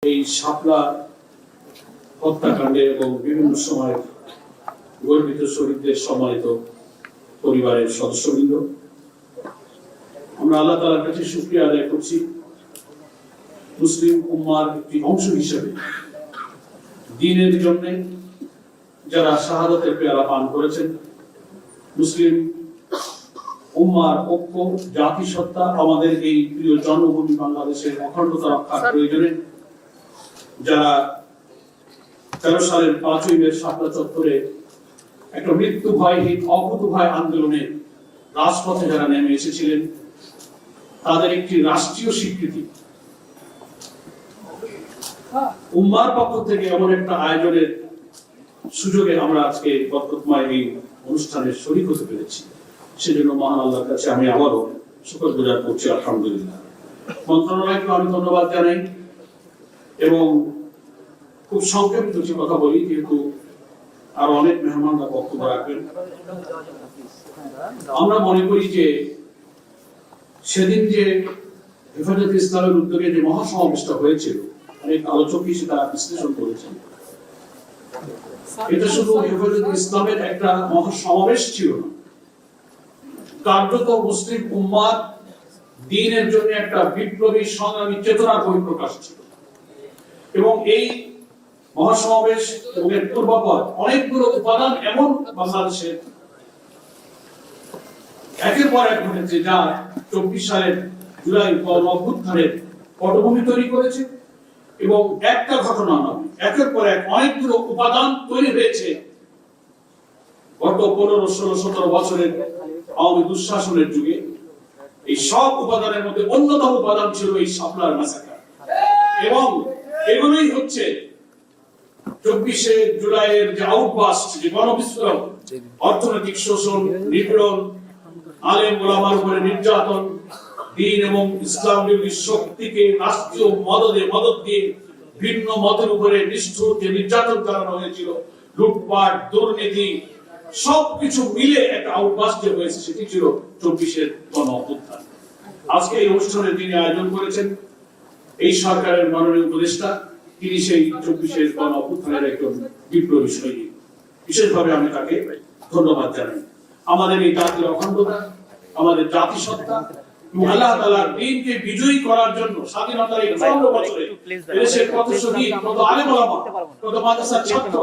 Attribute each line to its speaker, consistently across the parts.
Speaker 1: এই শাপলা হত্যাকাণ্ডে এবং বিভিন্ন সময় গর্বিত শহীদদের সম্মানিত পরিবারের সদস্যবৃন্দ, আমরা আল্লাহ তাআলার কাছে শুকরিয়া আদায় করছি মুসলিম উম্মার একটি অংশ হিসেবে দ্বীনের জন্য যারা শাহাদাতের পেয়ালা পান করেছেন, মুসলিম উম্মার ঐক্য, জাতিসত্তা, আমাদের এই প্রিয় জন্মভূমি বাংলাদেশের অখণ্ডতা রক্ষার প্রয়োজনে যারা 13 সালের 5ই মে শাপলা চত্বরে একটা মৃত্যু ভয়হীন অকুতোভয় আন্দোলনে রাজপথে যারা নেমে এসেছিলেন, তাদের একটি রাষ্ট্রীয় স্বীকৃতি উম্মার পক্ষ থেকে এমন একটা আয়োজনের সুযোগে আমরা আজকে বরকতময় এই অনুষ্ঠানে শরীক হতে পেরেছি। সেজন্য মহান আল্লাহর কাছে আমি আবারও শুকরগুজার করছি, আলহামদুলিল্লাহ। মন্ত্রণালয়কে আমি ধন্যবাদ জানাই এবং খুব সংক্ষেপে কিছু কথা বলি, যেহেতু আরো অনেক মেহমানরা বক্তব্য রাখবেন। আমরা মনে করি যে সেদিন যে হেফাজতে ইসলামের উদ্যোগে যে মহাসমাবেশটা হয়েছিল, অনেক আলোচক সেটা বিশ্লেষণ করেছেন, এটা শুধু হেফাজতে ইসলামের একটা মহাসমাবেশ ছিল না, কার্যত মুসলিম উম্মার দ্বীনের জন্য একটা বিপ্লবী সংগ্রামী চেতনার বহিঃপ্রকাশ ছিল। এবং এই মহাসমাবেশ এবং এর পূর্বাপর অনেকগুলো উপাদান এমন বাংলাদেশের একের পর এক ঘটেছে, যা 24 সালের জুলাই গণঅভ্যুত্থানের পটভূমি তৈরি করেছে। এবং একটা ঘটনা নয়, একের পর এক অনেকগুলো উপাদান তৈরি হয়েছে গত 15, 16, 17 বছরের আওয়ামী দুঃশাসনের যুগে। এই সব উপাদানের মধ্যে অন্যতম উপাদান ছিল এই শাপলার ম্যাসাকার, এবং এগুলোই হচ্ছে 24শে জুলাইয়ের যে আউটবাস্ট, যে গণবিস্ফোরণ, অর্থনৈতিক শোষণ, নিপীড়ন, আলেম ওলামার উপরে নির্যাতন, দ্বীন এবং ইসলাম বিরোধী শক্তিকে রাষ্ট্রীয় মদদ দিয়ে ভিন্ন মতের উপরে নিষ্ঠুর যে নির্যাতন চালানো হয়েছিল, লুটপাট, দুর্নীতি, সবকিছু মিলে একটা আউটবাস্ট যে হয়েছে, সেটি ছিল 24-এর গণঅভ্যুত্থান। আজকে এই অনুষ্ঠানে যিনি আয়োজন করেছেন, এই সরকারের মাননীয় উপদেষ্টা, তিনি সেই 24-এর গণঅভ্যুত্থানের একজন বিপ্লবী সৈনিক। বিশেষভাবে আমি তাকে ধন্যবাদ জানাই। আমাদের এই জাতির অখণ্ডতা, আমাদের জাতিসত্তা, আল্লাহ তাআলার দ্বীনকে বিজয়ী করার জন্য স্বাধীনতার এই 54 বছরে দেশের কত শহীদ, কত আলেম ওলামা, কত মাদ্রাসার ছাত্র,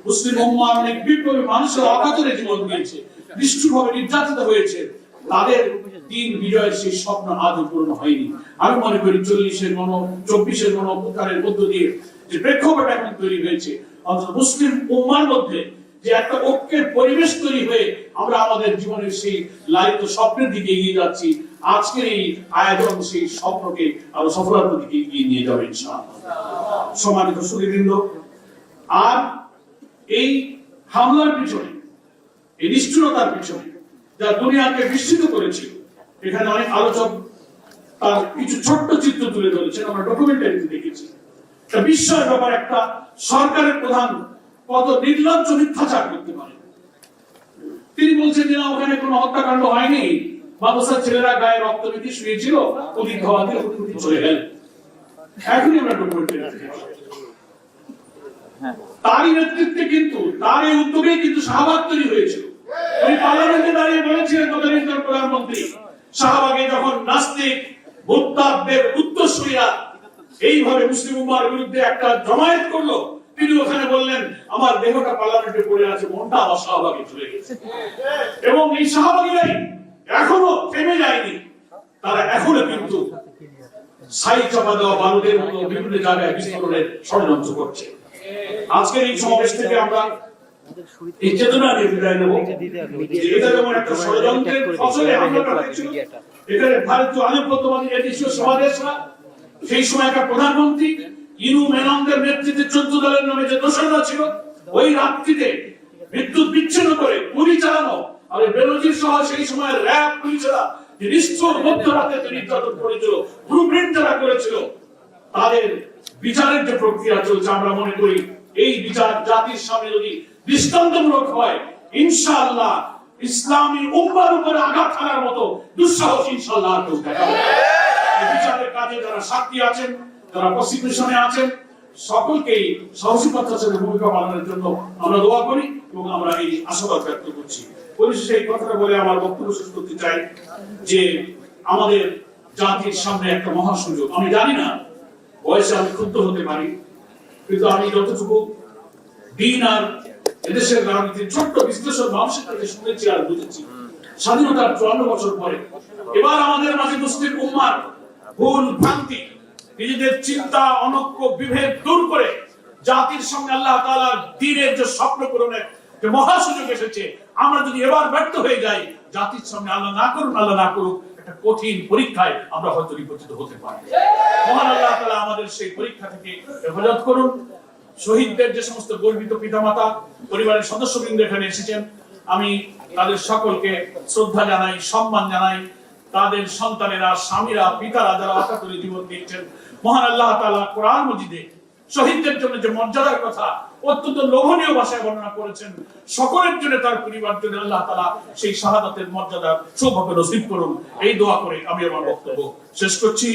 Speaker 1: মুসলিম উম্মাহ অনেক বিপ্লবী মানুষের অকাতরে জীবন দিয়েছে, নিষ্ঠুরভাবে নির্যাতিত হয়েছে, তাদের দ্বীন বিজয়ের সেই স্বপ্ন আজও পূরণ হয়নি। আমি মনে করি 24-এর গণঅভ্যুত্থানের মধ্য দিয়ে যে প্রেক্ষাপট এখন তৈরি হয়েছে, অন্তত মুসলিম উম্মার মধ্যে যে একটা ঐক্যের পরিবেশ তৈরি হয়ে আমরা আমাদের জীবনের সেই লালিত স্বপ্নের দিকে এগিয়ে যাচ্ছি, আজকের এই আয়োজন সেই স্বপ্নকে আরো সফলতার দিকে এগিয়ে নিয়ে যাবে ইনশাআল্লাহ। সম্মানিত সুধীবৃন্দ, আর এই হামলার পিছনে, এই নিষ্ঠুরতার পিছনে যা দুনিয়াকে বিস্মিত করেছিল, এখানে অনেক আলোচক তার কিছু ছোট্ট চিত্র তুলে ধরেছেন, আমরা ডকুমেন্টারিতে দেখেছি। এটা বিস্ময়ের ব্যাপার, একটা সরকারের প্রধান কত নির্লজ্জ মিথ্যাচার করতে পারে। তিনি বলছেন যে না, ওখানে কোনো হত্যাকাণ্ড হয়নি, মাদ্রাসার ছেলেরা গায়ে রক্ত মেখে শুয়েছিল, অধিক ধাওয়া দিয়ে চলে গেল। এখনই আমরা ডকুমেন্টারি দেখেছি। তারই নেতৃত্বে কিন্তু, তার এই উদ্যোগেই কিন্তু শাহবাগ তৈরি হয়েছিল। উনি পার্লামেন্টে দাঁড়িয়ে বলেছিলেন, তদানীন্তন প্রধানমন্ত্রী, শাহবাগে যখন নাস্তিক মুরতাদদের উত্তরসূরিরা এইভাবে মুসলিম উম্মাহর বিরুদ্ধে একটা জমায়েত করলো, তিনি ওখানে বললেন আমার দেহটা পার্লামেন্টে পড়ে আছে, মনটা আমার শাহবাগে চলে গেছে। এবং এই শাহবাগীরাই এখনো থেমে যায়নি, তারা এখনো কিন্তু ছাই চাপা দেওয়া বারুদের মতো বিভিন্ন জায়গায় বিস্ফোরণের ষড়যন্ত্র করছে। আজকের এই সমাবেশ থেকে আমরা এই চেতনা নিয়ে বিদায় নেব। এটা যেমন একটা ষড়যন্ত্রের ফসলে হামলাটা হয়েছিল, এখানে ভারতীয় আধিপত্যবাদী এদেশীয় সমাবেশরা, সেই সময়কার প্রধানমন্ত্রী ইনু মেননের নেতৃত্বে 14 দলের নামে যে দোসররা ছিল, ওই রাত্রিতে বিদ্যুৎ বিচ্ছিন্ন করে গুলি চালানো, আর বেনজির সহ সেই সময়ের র‍্যাব পুলিশরা যে নিষ্ঠুর মধ্যরাতে নির্যাতন করেছিল, ব্লুপ্রিন্ট যারা করেছিল, তাদের বিচারের যে প্রক্রিয়া চলছে, আমরা মনে করি এই বিচার জাতির সামনে যদি দৃষ্টান্তমূলক হয়, ইনশাআল্লাহ ইসলামী উম্মাহর উপরে আঘাত হানার মতো দুঃসাহস ইনশাআল্লাহ আর কেউ দেখাবে না। এই বিচারের কাজে যারা সাক্ষী আছেন, যারা প্রসিকিউশনে আছেন, সকলকেই সাহসিকতার সাথে ভূমিকা পালনের জন্য আমরা দোয়া করি এবং আমরা এই আশাবাদ ব্যক্ত করছি। পরিশেষে এই কথাটা বলে আমার বক্তব্য শেষ করতে চাই যে আমাদের জাতির সামনে একটা মহা সুযোগ। আমি জানি না, বয়সে আমি ক্ষুব্ধ হতে পারি, কিন্তু আমি যতটুকু দিন আর এদেশের রাজনীতির ছোট্ট বিশ্লেষণ মানুষের কাছে শুনেছি আর বুঝেছি, স্বাধীনতার 54 বছর পরে এবার আমাদের মাঝে মুসলিম উম্মার ভুল ভ্রান্তি, নিজেদের চিন্তা অনৈক্য বিভেদ দূর করে জাতির সামনে আল্লাহ তাআলার দ্বীনের যে স্বপ্ন পূরণের যে মহা সুযোগ এসেছে, আমরা যদি এবার ব্যর্থ হয়ে যাই, জাতির সামনে আল্লাহ না করুক একটা কঠিন পরীক্ষায় আমরা হয়তো নিপতিত হতে পারি। মহান আল্লাহ তাআলা আমাদের সেই পরীক্ষা থেকে হেফাজত করুন। শহীদদের যে সমস্ত গর্বিত পিতামাতা পরিবারের সদস্যবৃন্দ এখানে এসেছেন, আমি তাদের সকলকে শ্রদ্ধা জানাই, সম্মান জানাই। তাদের সন্তানেরা, স্বামীরা, পিতারা যারা অকাতরে জীবন দিয়েছেন, মহান আল্লাহ তাআলা কোরআন মাজিদে শহীদদের জন্য যে মর্যাদার কথা অত্যন্ত লোভনীয় ভাষায় বর্ণনা করেছেন, সকলের জন্য তার পরিবার জন্য আল্লাহ তাআলা সেই শাহাদাতের মর্যাদা সৌভাগ্য নসিব করুন, এই দোয়া করে আমি আমার বক্তব্য শেষ করছি।